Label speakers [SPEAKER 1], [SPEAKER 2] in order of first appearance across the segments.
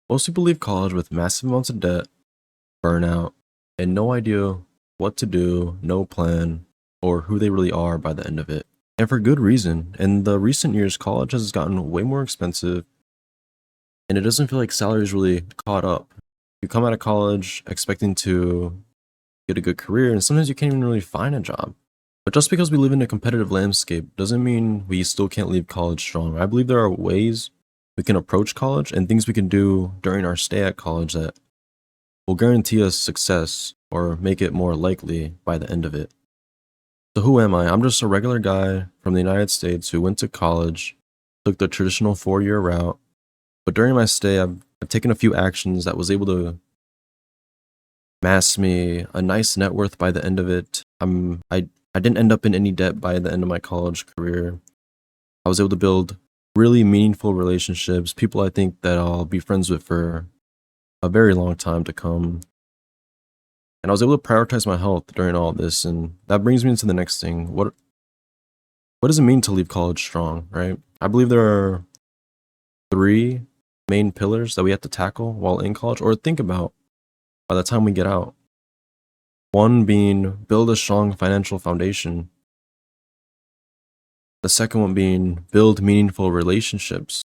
[SPEAKER 1] Most people leave college with massive amounts of debt, burnout, and no idea what to do, no plan, or who they really are by the end of it. And for good reason. In the recent years, college has gotten way more expensive, and it doesn't feel like salaries really caught up. You come out of college expecting to get a good career, and sometimes you can't even really find a job. But just because we live in a competitive landscape doesn't mean we still can't leave college strong. I believe there are ways we can approach college and things we can do during our stay at college that will guarantee us success or make it more likely by the end of it. So, who am I? I'm just a regular guy from the United States who went to college, took the traditional 4 year route. But during my stay, I've taken a few actions that was able to mass me a nice net worth by the end of it. I didn't end up in any debt by the end of my college career. I was able to build really meaningful relationships, people I think that I'll be friends with for a very long time to come. And I was able to prioritize my health during all this, and that brings me into the next thing. What does it mean to leave college strong, right? I believe there are three main pillars that we have to tackle while in college or think about by the time we get out. One being build a strong financial foundation. The second one being build meaningful relationships.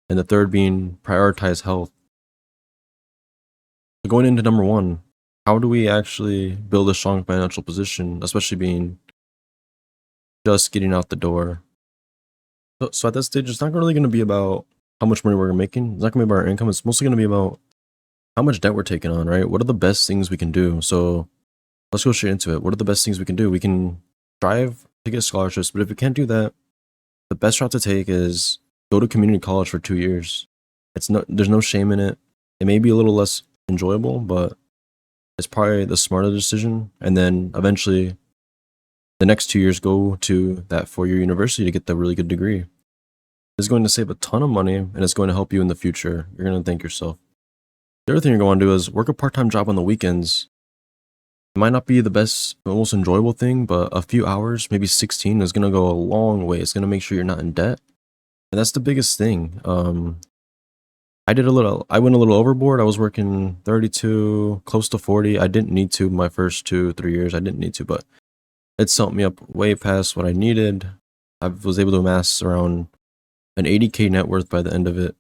[SPEAKER 1] And the third being prioritize health. So going into number one, how do we actually build a strong financial position, especially being just getting out the door? So at that stage, it's not really going to be about how much money we're making. It's not going to be about our income. It's mostly going to be about how much debt we're taking on, right? What are the best things we can do? So let's go straight into it. What are the best things we can do? We can strive to get scholarships, but if we can't do that, the best route to take is go to community college for 2 years. There's no shame in it. It may be a little less enjoyable, but it's probably the smarter decision. And then eventually, the next 2 years, go to that 4 year university to get the really good degree. It's going to save a ton of money, and it's going to help you in the future. You're going to thank yourself. The other thing you're going to do is work a part-time job on the weekends. It might not be the most enjoyable thing, but a few hours, maybe 16, is going to go a long way. It's going to make sure you're not in debt. And that's the biggest thing. I went a little overboard. I was working 32, close to 40. I didn't need to my first 2, 3 years. I didn't need to, but it sent me up way past what I needed. I was able to amass around an 80K net worth by the end of it.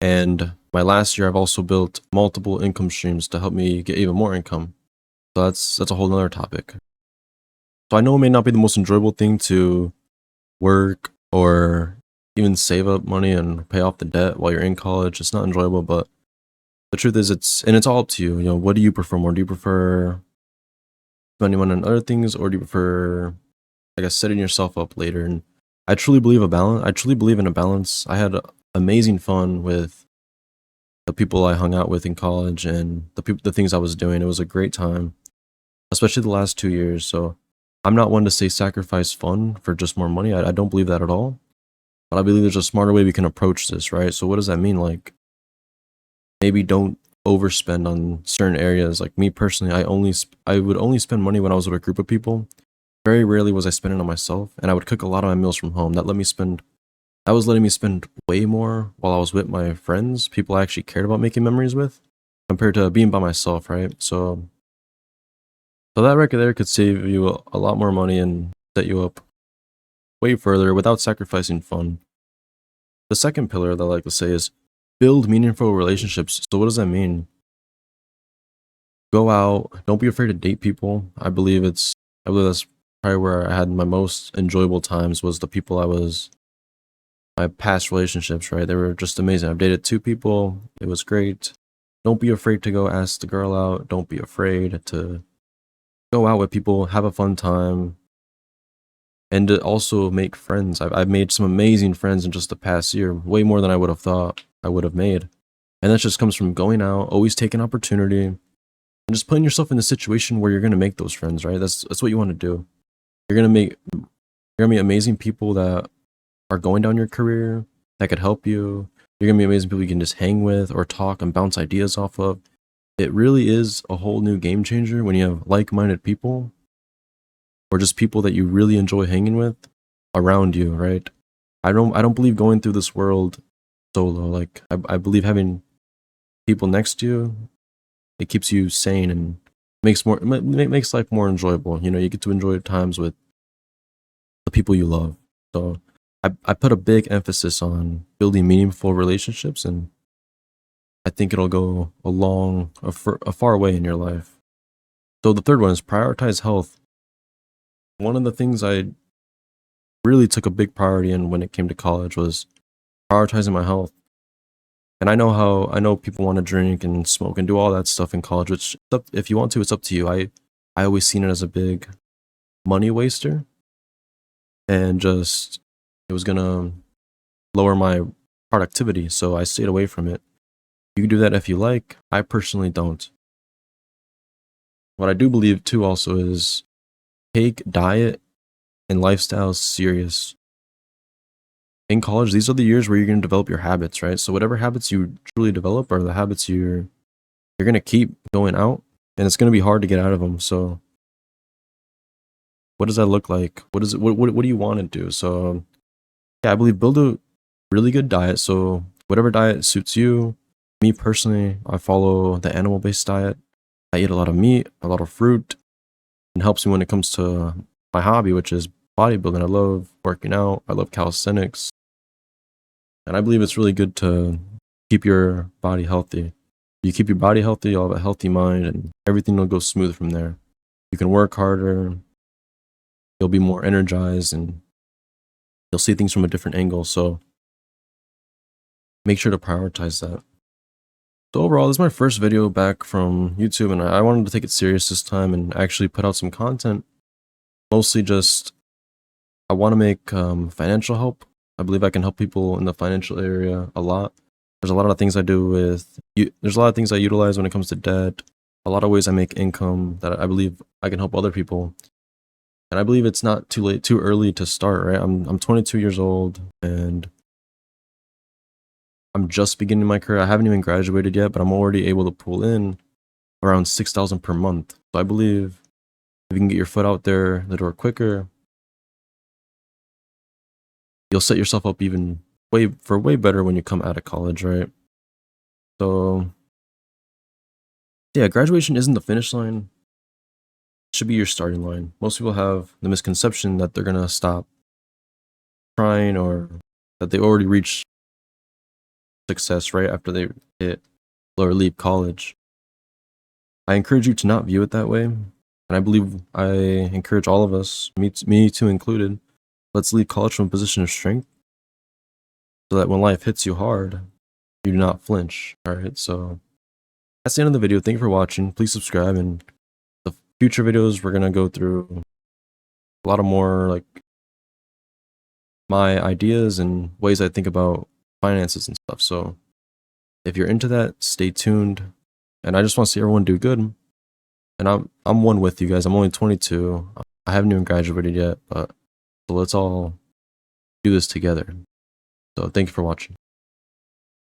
[SPEAKER 1] And my last year, I've also built multiple income streams to help me get even more income. So that's a whole nother topic. So I know it may not be the most enjoyable thing to work or even save up money and pay off the debt while you're in college. It's not enjoyable, but the truth is it's all up to you. You know, what do you prefer more? Do you prefer spending money on other things, or do you prefer, I guess, setting yourself up later? And I truly believe in a balance. I had amazing fun with the people I hung out with in college and the things I was doing. It was a great time, especially the last 2 years. So I'm not one to say sacrifice fun for just more money. I don't believe that at all. But I believe there's a smarter way we can approach this, right? So what does that mean? Like, maybe don't overspend on certain areas. Like me personally, I would only spend money when I was with a group of people. Very rarely was I spending on myself, and I would cook a lot of my meals from home. That was letting me spend way more while I was with my friends, people I actually cared about making memories with, compared to being by myself, right? So that record there could save you a lot more money and set you up way further without sacrificing fun. The second pillar that I like to say is build meaningful relationships. So what does that mean? Go out, don't be afraid to date people. I believe that's probably where I had my most enjoyable times, was the people my past relationships, right? They were just amazing. I've dated 2 people. It was great. Don't be afraid to go ask the girl out. Don't be afraid to go out with people, have a fun time, and to also make friends. I've made some amazing friends in just the past year, way more than I would have thought I would have made. And that just comes from going out, always taking opportunity, and just putting yourself in the situation where you're going to make those friends, right? That's what you want to do. You're going to meet amazing people that are going down your career that could help you. You're going to be amazing people you can just hang with or talk and bounce ideas off of. It really is a whole new game changer when you have like-minded people, or just people that you really enjoy hanging with around you, right? I don't believe going through this world solo. Like I believe having people next to you, it keeps you sane and makes life more enjoyable. You know, you get to enjoy times with the people you love. So I put a big emphasis on building meaningful relationships, and I think it'll go a far way in your life. So the third one is prioritize health. One of the things I really took a big priority in when it came to college was prioritizing my health. And I know people want to drink and smoke and do all that stuff in college, which if you want to, it's up to you. I always seen it as a big money waster, and just it was gonna lower my productivity, so I stayed away from it. You can do that if you like. I personally don't. What I do believe too also is take diet and lifestyle serious. In college, these are the years where you're going to develop your habits, right? So whatever habits you truly develop are the habits you're going to keep going out, and it's going to be hard to get out of them. So what does that look like? What do you want to do? So yeah, I believe build a really good diet. So whatever diet suits you. Me personally, I follow the animal-based diet. I eat a lot of meat, a lot of fruit. It helps me when it comes to my hobby, which is bodybuilding. I love working out. I love calisthenics. And I believe it's really good to keep your body healthy. You keep your body healthy, you'll have a healthy mind, and everything will go smooth from there. You can work harder, you'll be more energized, and you'll see things from a different angle. So make sure to prioritize that. So overall, this is my first video back from YouTube, and I wanted to take it serious this time and actually put out some content. Mostly just, I want to make financial help. I believe I can help people in the financial area a lot. There's a lot of things I do with, there's a lot of things I utilize when it comes to debt. A lot of ways I make income that I believe I can help other people. And I believe it's not too early to start, right? I'm 22 years old, and I'm just beginning my career. I haven't even graduated yet, but I'm already able to pull in around $6,000 per month. So I believe if you can get your foot out there the door quicker, you'll set yourself up even way better when you come out of college, right? So yeah, graduation isn't the finish line. It should be your starting line. Most people have the misconception that they're gonna stop trying, or that they already reached success right after they hit or leave college. I encourage you to not view it that way, and I believe I encourage all of us, me too included, let's leave college from a position of strength, so that when life hits you hard, you do not flinch. All right, so that's the end of the video. Thank you for watching. Please subscribe, and the future videos we're gonna go through a lot of more like my ideas and ways I think about finances and stuff. So if you're into that, stay tuned. And I just want to see everyone do good. And I'm one with you guys. I'm only 22. I haven't even graduated yet, but so let's all do this together. So thank you for watching.